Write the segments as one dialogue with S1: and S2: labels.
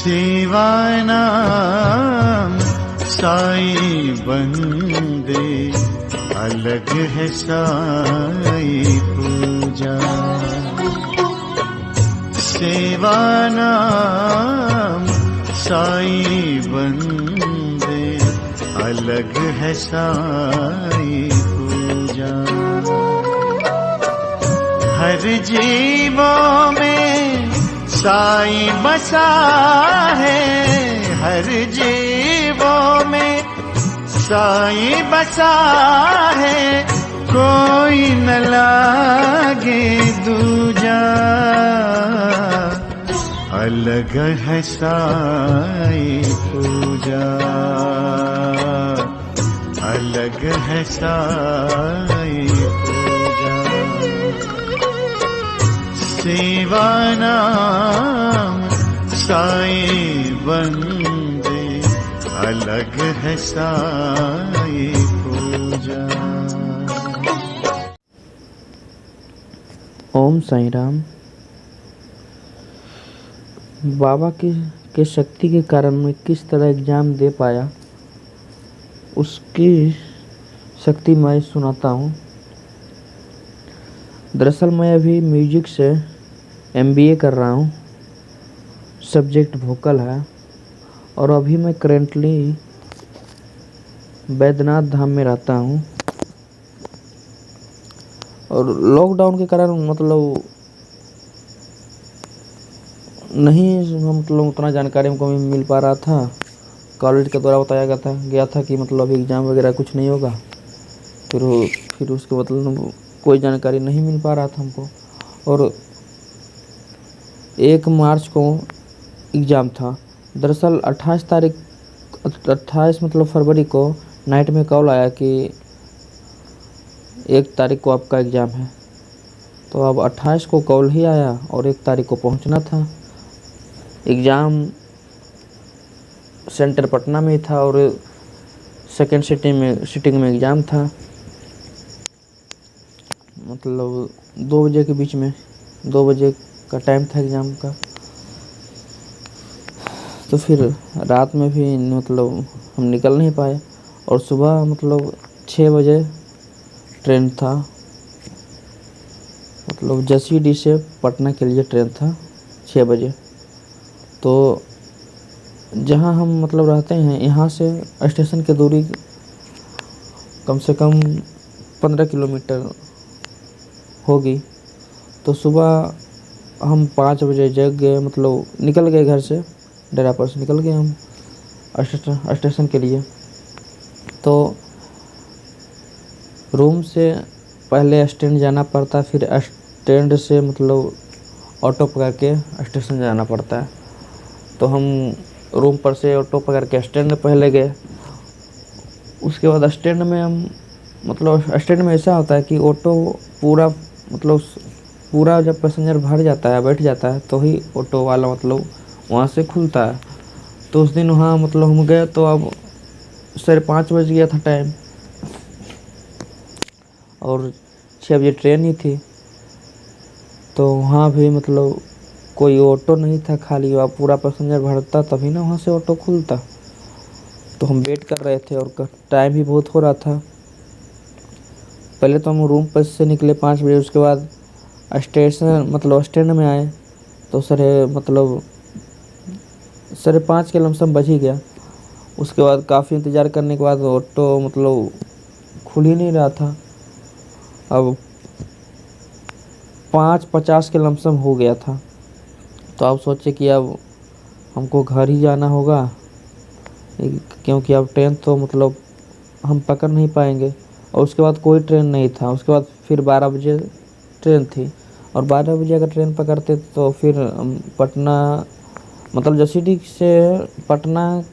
S1: सेवानाम साई बंदे, अलग है साई पूजा। सेवानाम साई बंदे, अलग है साई पूजा। हर जीवों में साई बसा है, हर जीवों में साई बसा है, कोई न लागे दूजा। अलग है साई पूजा, अलग है साई पूजा। सेवानाम साई बंदे, अलग है साई पूजा।
S2: ओम साईं राम। बाबा के शक्ति के कारण मैं किस तरह एग्ज़ाम दे पाया, उसकी शक्ति मैं सुनाता हूँ। दरअसल मैं अभी म्यूजिक से MBA कर रहा हूँ, सब्जेक्ट वोकल है, और अभी मैं करेंटली बैद्यनाथ धाम में रहता हूँ। और लॉकडाउन के कारण मतलब उतना जानकारी हमको मिल पा रहा था। कॉलेज के द्वारा बताया गया था कि मतलब अभी एग्ज़ाम वगैरह कुछ नहीं होगा। फिर उसके मतलब कोई जानकारी नहीं मिल पा रहा था हमको। और 1 मार्च को एग्ज़ाम था। दरअसल 28 मतलब फरवरी को नाइट में कॉल आया कि 1 तारीख को आपका एग्ज़ाम है। तो अब 28 को कॉल ही आया और 1 तारीख को पहुंचना था। एग्ज़ाम सेंटर पटना में था और सेकंड सिटिंग में एग्ज़ाम था, मतलब 2 बजे के बीच में, 2 बजे का टाइम था एग्ज़ाम का। तो फिर रात में भी मतलब हम निकल नहीं पाए और सुबह मतलब 6 बजे ट्रेन था, मतलब जसीडीह से पटना के लिए ट्रेन था 6 बजे। तो जहाँ हम मतलब रहते हैं, यहाँ से स्टेशन की दूरी कम से कम 15 किलोमीटर होगी। तो सुबह हम 5 बजे जग गए, मतलब निकल गए घर से, डेरा पर से निकल गए हम स्टेशन के लिए। तो रूम से पहले स्टैंड जाना पड़ता, फिर स्टैंड से मतलब ऑटो पकड़ के स्टेशन जाना पड़ता है। तो हम रूम पर से ऑटो पकड़ के स्टैंड पहले गए। उसके बाद स्टैंड में हम मतलब स्टैंड में ऐसा होता है कि ऑटो पूरा जब पैसेंजर भर जाता है, बैठ जाता है, तो ही ऑटो वाला मतलब वहाँ से खुलता है। तो उस दिन वहाँ मतलब हम गए तो अब 5:30 बज गया था टाइम और 6 बजे ट्रेन ही थी। तो वहाँ भी मतलब कोई ऑटो नहीं था, खाली वहाँ पूरा पैसेंजर भरता तभी ना वहाँ से ऑटो खुलता। तो हम वेट कर रहे थे और टाइम भी बहुत हो रहा था। पहले तो हम रूम पर से निकले 5 बजे, उसके बाद स्टैंड में आए तो 5:30 के लमसम बज ही गया। उसके बाद काफ़ी इंतज़ार करने के बाद ऑटो मतलब खुल ही नहीं रहा था। अब 5:50 के लमसम हो गया था। तो अब सोचे कि अब हमको घर ही जाना होगा, क्योंकि अब ट्रेन तो मतलब हम पकड़ नहीं पाएंगे। और उसके बाद कोई ट्रेन नहीं था। उसके बाद फिर 12 बजे ट्रेन थी, और 12 बजे अगर ट्रेन पकड़ते तो फिर पटना मतलब जसीडीह से पटना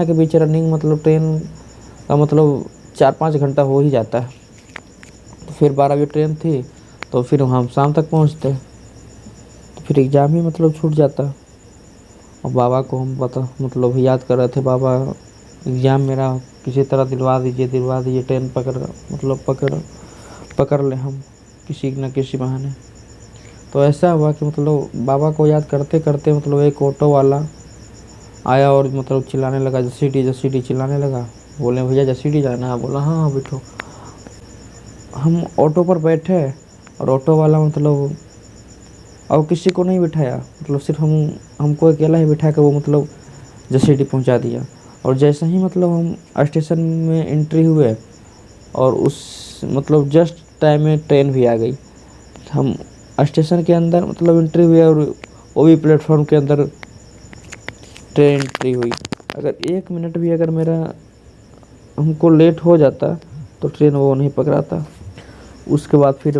S2: के बीच रनिंग मतलब ट्रेन का मतलब 4-5 घंटा हो ही जाता है। तो फिर 12 बजे ट्रेन थी, तो फिर हम शाम तक पहुंचते, तो फिर एग्ज़ाम ही मतलब छूट जाता। और बाबा को हम मतलब याद कर रहे थे, बाबा एग्ज़ाम मेरा किसी तरह दिलवा दीजिए, ट्रेन पकड़ ले हम किसी न किसी बहाने। तो ऐसा हुआ कि मतलब बाबा को याद करते करते मतलब एक ऑटो वाला आया और मतलब चिल्लाने लगा, जसीडी चिल्लाने लगा। बोले भैया जसीडी जाना है? बोला हाँ हाँ बैठो। हम ऑटो पर बैठे और ऑटो वाला मतलब और किसी को नहीं बिठाया, मतलब सिर्फ हमको अकेला ही बिठा कर वो मतलब जसीडी पहुंचा दिया। और जैसे ही मतलब हम स्टेशन में एंट्री हुए और उस मतलब जस्ट टाइम में ट्रेन भी आ गई। हम स्टेशन के अंदर मतलब एंट्री हुए और वो भी प्लेटफॉर्म के अंदर ट्रेन एंट्री हुई। अगर 1 मिनट भी अगर मेरा हमको लेट हो जाता तो ट्रेन वो नहीं पकड़ाता। उसके बाद फिर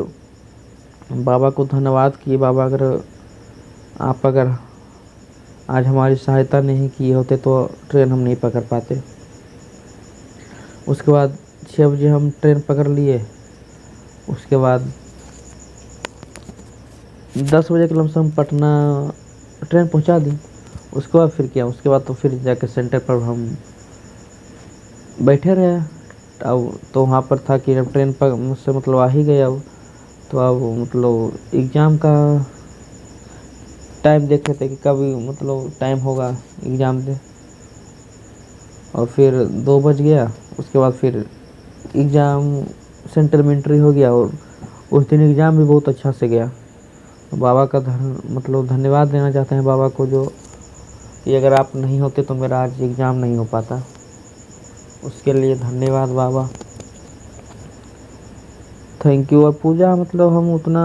S2: बाबा को धन्यवाद किए, बाबा अगर आज हमारी सहायता नहीं किए होते तो ट्रेन हम नहीं पकड़ पाते। उसके बाद 6 बजे हम ट्रेन पकड़ लिए। उसके बाद 10 बजे के लमसम पटना ट्रेन पहुंचा दी। उसके बाद फिर क्या, उसके बाद तो फिर जाके सेंटर पर हम बैठे रहे। अब तो वहाँ पर था कि अब ट्रेन पर मुझसे मतलब आ ही गया अब, तो अब मतलब एग्ज़ाम का टाइम देख रहे थे कि कब मतलब टाइम होगा एग्ज़ाम दे। और फिर 2 बज गया। उसके बाद फिर एग्ज़ाम सेंटर में एंट्री हो गया और उस दिन एग्ज़ाम भी बहुत अच्छा से गया। बाबा का मतलब धन्यवाद देना चाहते हैं बाबा को, जो कि अगर आप नहीं होते तो मेरा आज एग्ज़ाम नहीं हो पाता। उसके लिए धन्यवाद बाबा, थैंक यू। और पूजा मतलब हम उतना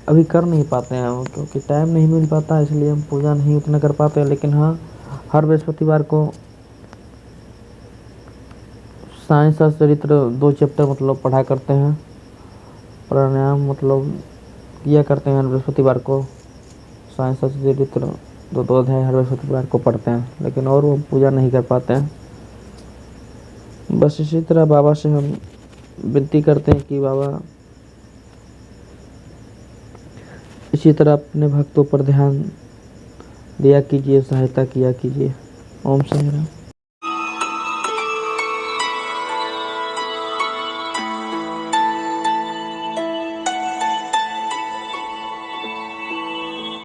S2: अभी कर नहीं पाते हैं क्योंकि टाइम नहीं मिल पाता, इसलिए हम पूजा नहीं उतना कर पाते हैं। लेकिन हाँ, हर बृहस्पतिवार को साइंस और चरित्र 2 चैप्टर मतलब पढ़ा करते हैं। प्राणायाम मतलब किया करते हैं हर बृहस्पतिवार को। साइंस और चरित्र 2 अध्याय हर बृहस्पतिवार को पढ़ते हैं, लेकिन और वो पूजा नहीं कर पाते हैं। बस इसी तरह बाबा से हम विनती करते हैं कि बाबा इसी तरह अपने भक्तों पर ध्यान दिया कीजिए, सहायता किया कीजिए। ओम साईं राम।